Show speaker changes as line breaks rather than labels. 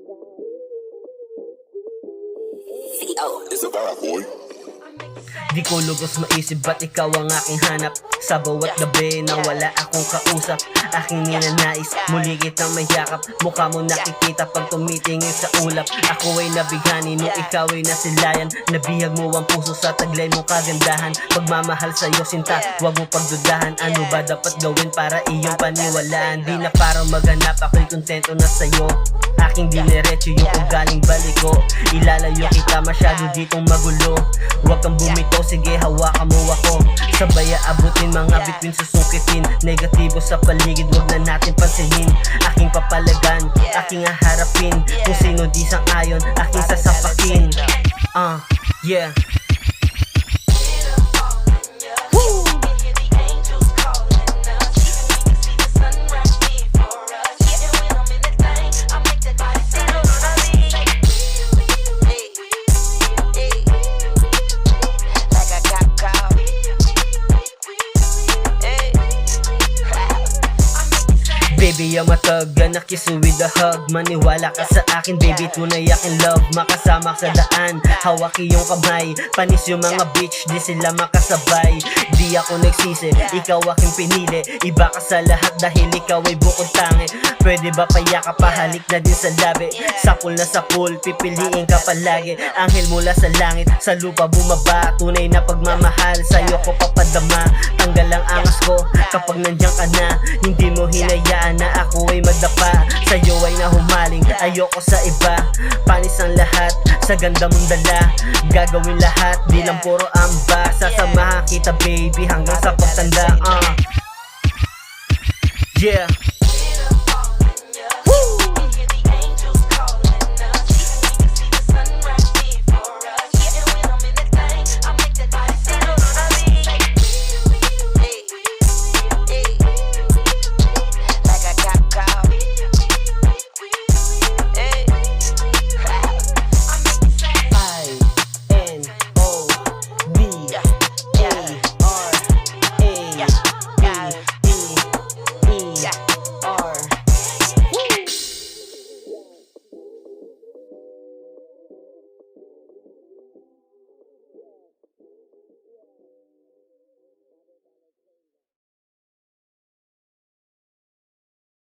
It's a vibe, boy.
Di ko lubos maisip ba't ikaw ang aking hanap. Sa bawat gabi na wala akong kausap, aking ninanais, muli kitang mayakap. Mukha mo nakikita pag tumitingin sa ulap. Ako ay nabighani nung ikaw ay nasilayan. Nabihag mo ang puso sa taglay mong kagandahan. Pagmamahal sa'yo sinta, huwag mo pagdudahan. Ano ba dapat gawin para iyong paniwalaan? Di na para maghanap, ako'y kontento na sa'yo. Aking diniretso yung ugaling balik ko. Ilalayo kita, masyado ditong magulo. Huwag kang bumito, sige hawakan mo ako. Sabay aabutin, mga bituin susungkitin. Negatibo sa paligid, huwag na natin pansinin. Aking papalagan, aking haharapin. Kung sino di sang-ayon, aking sasapakin. Yeah. Baby, you're my thug, gonna kiss you with a hug. Maniwala ka sa akin, baby, tunay aking love. Makasama sa daan, hawak iyong kamay. Panis yung mga bitch, di sila makasabay. Di ako nagsisi, ikaw aking pinili. Iba ka sa lahat dahil ikaw ay bukod tangi. Pwede ba payaka, pahalik na din sa labi. Sapul na sapul, pipiliin ka palagi. Anghel mula sa langit, sa lupa bumaba. Tunay na pagmamahal, sa'yo ko papadama. Tanggal ang angas ko, kapag nandiyan ka na. Hindi mo hinayaan na ako ay magdapa. Sa'yo ay nahumaling, ayoko sa iba. Panis ang lahat, sa ganda mong dala. Gagawin lahat, di lang puro amba. Sasamahan kita baby hanggang sa pagtanda. Yeah.